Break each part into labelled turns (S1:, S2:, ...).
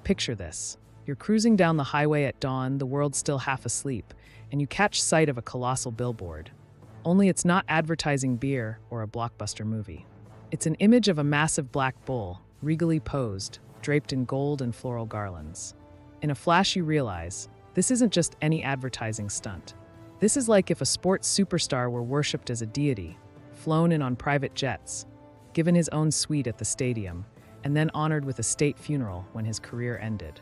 S1: Picture this. You're cruising down the highway at dawn, the world's still half asleep, and you catch sight of a colossal billboard. Only it's not advertising beer or a blockbuster movie. It's an image of a massive black bull, regally posed, draped in gold and floral garlands. In a flash you realize, this isn't just any advertising stunt. This is like if a sports superstar were worshipped as a deity, flown in on private jets, given his own suite at the stadium, and then honored with a state funeral when his career ended.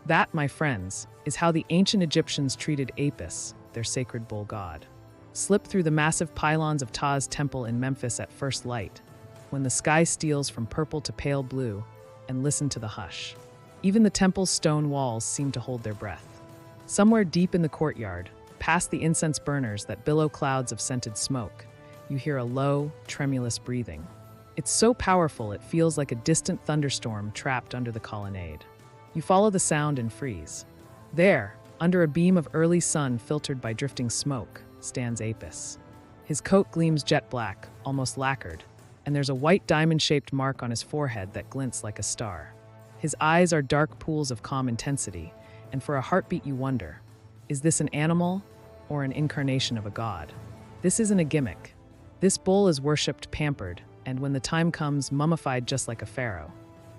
S1: That, my friends, is how the ancient Egyptians treated Apis, their sacred bull god. Slip through the massive pylons of Ptah's temple in Memphis at first light, when the sky steals from purple to pale blue, and listen to the hush. Even the temple's stone walls seem to hold their breath. Somewhere deep in the courtyard, past the incense burners that billow clouds of scented smoke, you hear a low, tremulous breathing. It's so powerful it feels like a distant thunderstorm trapped under the colonnade. You follow the sound and freeze. There, under a beam of early sun filtered by drifting smoke, stands Apis. His coat gleams jet black, almost lacquered, and there's a white diamond-shaped mark on his forehead that glints like a star. His eyes are dark pools of calm intensity, and for a heartbeat you wonder, is this an animal or an incarnation of a god? This isn't a gimmick. This bull is worshipped, pampered, and when the time comes, mummified just like a pharaoh.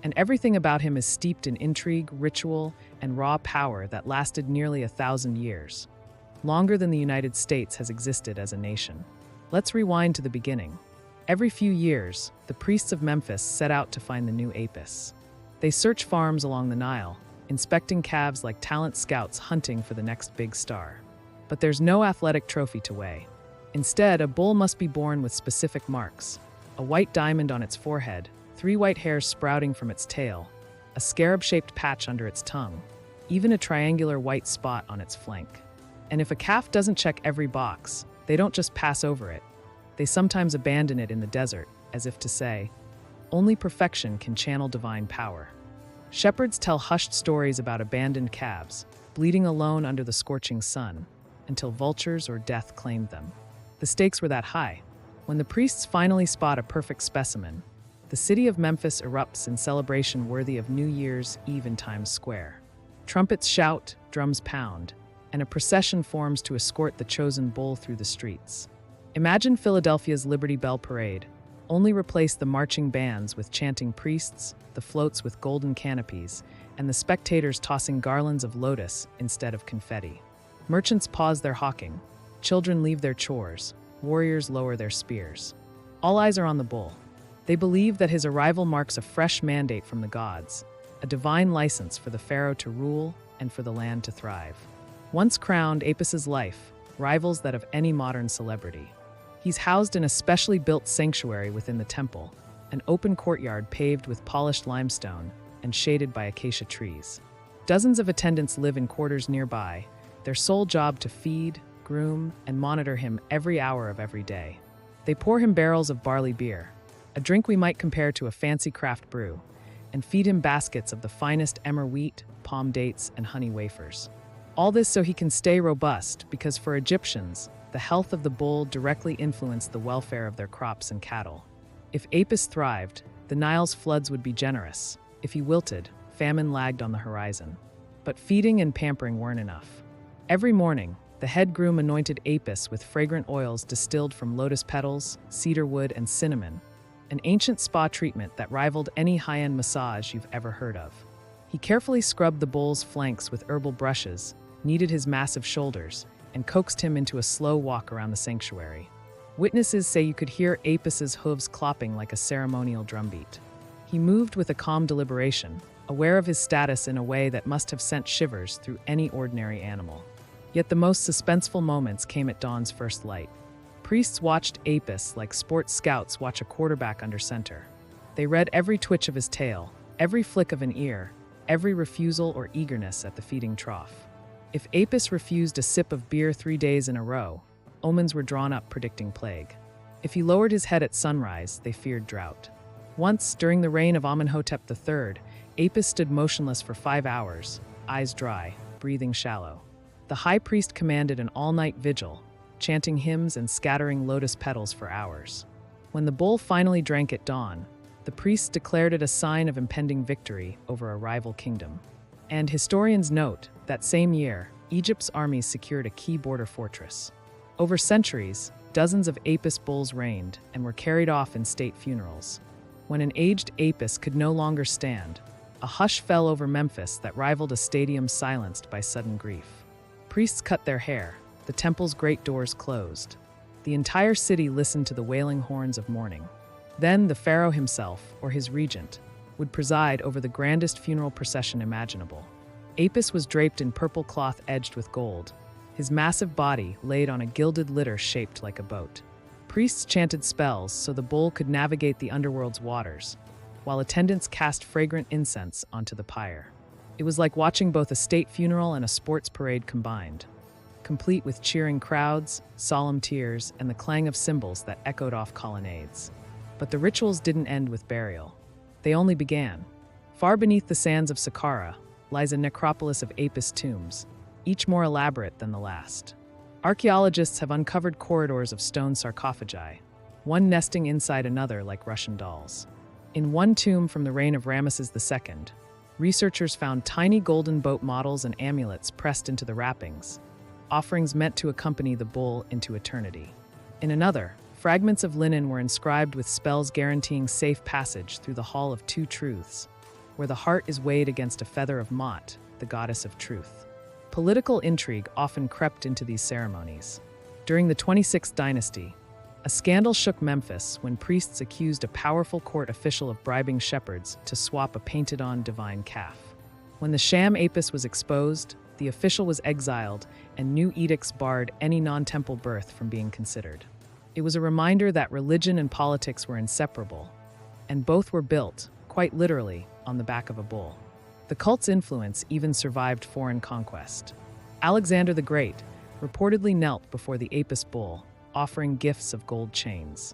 S1: And everything about him is steeped in intrigue, ritual, and raw power that lasted nearly 1,000 years. Longer than the United States has existed as a nation. Let's rewind to the beginning. Every few years, the priests of Memphis set out to find the new Apis. They search farms along the Nile, inspecting calves like talent scouts hunting for the next big star. But there's no athletic trophy to weigh. Instead, a bull must be born with specific marks: a white diamond on its forehead, 3 white hairs sprouting from its tail, a scarab-shaped patch under its tongue, even a triangular white spot on its flank. And if a calf doesn't check every box, they don't just pass over it. They sometimes abandon it in the desert, as if to say, only perfection can channel divine power. Shepherds tell hushed stories about abandoned calves, bleeding alone under the scorching sun, until vultures or death claimed them. The stakes were that high. When the priests finally spot a perfect specimen, the city of Memphis erupts in celebration worthy of New Year's Eve in Times Square. Trumpets shout, drums pound, and a procession forms to escort the chosen bull through the streets. Imagine Philadelphia's Liberty Bell Parade, only replace the marching bands with chanting priests, the floats with golden canopies, and the spectators tossing garlands of lotus instead of confetti. Merchants pause their hawking, children leave their chores, warriors lower their spears. All eyes are on the bull. They believe that his arrival marks a fresh mandate from the gods, a divine license for the pharaoh to rule and for the land to thrive. Once crowned, Apis's life rivals that of any modern celebrity. He's housed in a specially built sanctuary within the temple, an open courtyard paved with polished limestone and shaded by acacia trees. Dozens of attendants live in quarters nearby, their sole job to feed, groom, and monitor him every hour of every day. They pour him barrels of barley beer, a drink we might compare to a fancy craft brew, and feed him baskets of the finest emmer wheat, palm dates, and honey wafers. All this so he can stay robust, because for Egyptians, the health of the bull directly influenced the welfare of their crops and cattle. If Apis thrived, the Nile's floods would be generous. If he wilted, famine lagged on the horizon. But feeding and pampering weren't enough. Every morning, the head groom anointed Apis with fragrant oils distilled from lotus petals, cedar wood, and cinnamon, an ancient spa treatment that rivaled any high-end massage you've ever heard of. He carefully scrubbed the bull's flanks with herbal brushes, kneaded his massive shoulders, and coaxed him into a slow walk around the sanctuary. Witnesses say you could hear Apis's hooves clopping like a ceremonial drumbeat. He moved with a calm deliberation, aware of his status in a way that must have sent shivers through any ordinary animal. Yet the most suspenseful moments came at dawn's first light. Priests watched Apis like sports scouts watch a quarterback under center. They read every twitch of his tail, every flick of an ear, every refusal or eagerness at the feeding trough. If Apis refused a sip of beer 3 days in a row, omens were drawn up predicting plague. If he lowered his head at sunrise, they feared drought. Once, during the reign of Amenhotep III, Apis stood motionless for 5 hours, eyes dry, breathing shallow. The high priest commanded an all-night vigil, chanting hymns and scattering lotus petals for hours. When the bull finally drank at dawn, the priests declared it a sign of impending victory over a rival kingdom. And historians note that same year, Egypt's armies secured a key border fortress. Over centuries, dozens of Apis bulls reigned and were carried off in state funerals. When an aged Apis could no longer stand, a hush fell over Memphis that rivaled a stadium silenced by sudden grief. Priests cut their hair, the temple's great doors closed. The entire city listened to the wailing horns of mourning. Then the pharaoh himself, or his regent, would preside over the grandest funeral procession imaginable. Apis was draped in purple cloth edged with gold, his massive body laid on a gilded litter shaped like a boat. Priests chanted spells so the bull could navigate the underworld's waters, while attendants cast fragrant incense onto the pyre. It was like watching both a state funeral and a sports parade combined, complete with cheering crowds, solemn tears, and the clang of cymbals that echoed off colonnades. But the rituals didn't end with burial. They only began. Far beneath the sands of Saqqara lies a necropolis of Apis tombs, each more elaborate than the last. Archaeologists have uncovered corridors of stone sarcophagi, one nesting inside another like Russian dolls. In one tomb from the reign of Ramesses II, researchers found tiny golden boat models and amulets pressed into the wrappings, offerings meant to accompany the bull into eternity. In another, fragments of linen were inscribed with spells guaranteeing safe passage through the Hall of Two Truths, where the heart is weighed against a feather of Mot, the goddess of truth. Political intrigue often crept into these ceremonies. During the 26th dynasty, a scandal shook Memphis when priests accused a powerful court official of bribing shepherds to swap a painted-on divine calf. When the sham Apis was exposed, the official was exiled, and new edicts barred any non-temple birth from being considered. It was a reminder that religion and politics were inseparable, and both were built, quite literally, on the back of a bull. The cult's influence even survived foreign conquest. Alexander the Great reportedly knelt before the Apis bull, offering gifts of gold chains.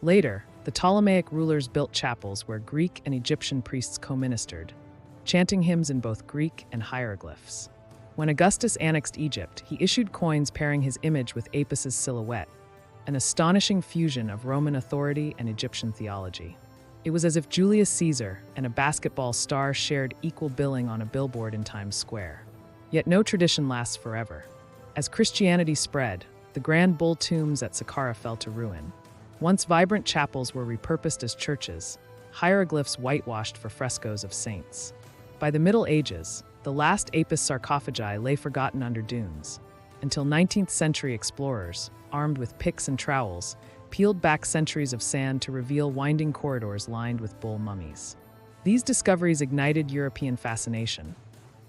S1: Later, the Ptolemaic rulers built chapels where Greek and Egyptian priests co-ministered, chanting hymns in both Greek and hieroglyphs. When Augustus annexed Egypt, he issued coins pairing his image with Apis's silhouette, an astonishing fusion of Roman authority and Egyptian theology. It was as if Julius Caesar and a basketball star shared equal billing on a billboard in Times Square. Yet no tradition lasts forever. As Christianity spread, the grand bull tombs at Saqqara fell to ruin. Once vibrant chapels were repurposed as churches, hieroglyphs whitewashed for frescoes of saints. By the Middle Ages, the last Apis sarcophagi lay forgotten under dunes, until 19th century explorers, armed with picks and trowels, peeled back centuries of sand to reveal winding corridors lined with bull mummies. These discoveries ignited European fascination.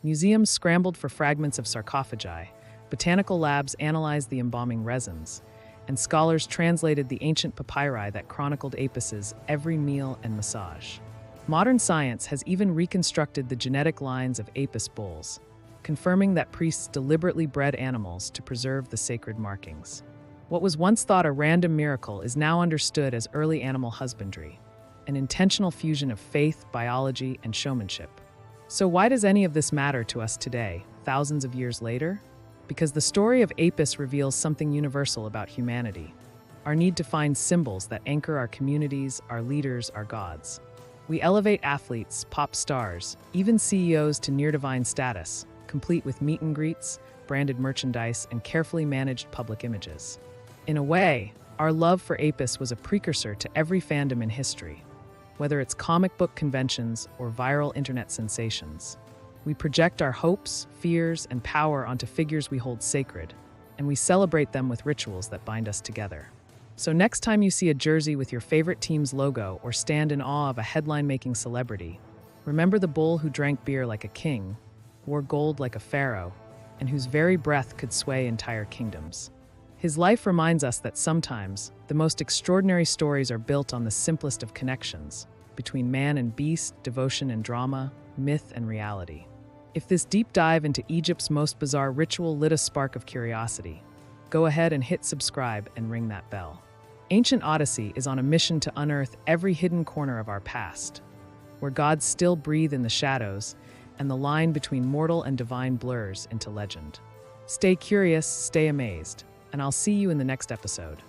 S1: Museums scrambled for fragments of sarcophagi, botanical labs analyzed the embalming resins, and scholars translated the ancient papyri that chronicled Apis's every meal and massage. Modern science has even reconstructed the genetic lines of Apis bulls, confirming that priests deliberately bred animals to preserve the sacred markings. What was once thought a random miracle is now understood as early animal husbandry, an intentional fusion of faith, biology, and showmanship. So why does any of this matter to us today, thousands of years later? Because the story of Apis reveals something universal about humanity, our need to find symbols that anchor our communities, our leaders, our gods. We elevate athletes, pop stars, even CEOs to near-divine status, complete with meet and greets, branded merchandise, and carefully managed public images. In a way, our love for Apis was a precursor to every fandom in history, whether it's comic book conventions or viral internet sensations. We project our hopes, fears, and power onto figures we hold sacred, and we celebrate them with rituals that bind us together. So next time you see a jersey with your favorite team's logo or stand in awe of a headline-making celebrity, remember the bull who drank beer like a king, wore gold like a pharaoh, and whose very breath could sway entire kingdoms. His life reminds us that sometimes the most extraordinary stories are built on the simplest of connections, between man and beast, devotion and drama, myth and reality. If this deep dive into Egypt's most bizarre ritual lit a spark of curiosity, go ahead and hit subscribe and ring that bell. Ancient Odyssey is on a mission to unearth every hidden corner of our past, where gods still breathe in the shadows and the line between mortal and divine blurs into legend. Stay curious, stay amazed, and I'll see you in the next episode.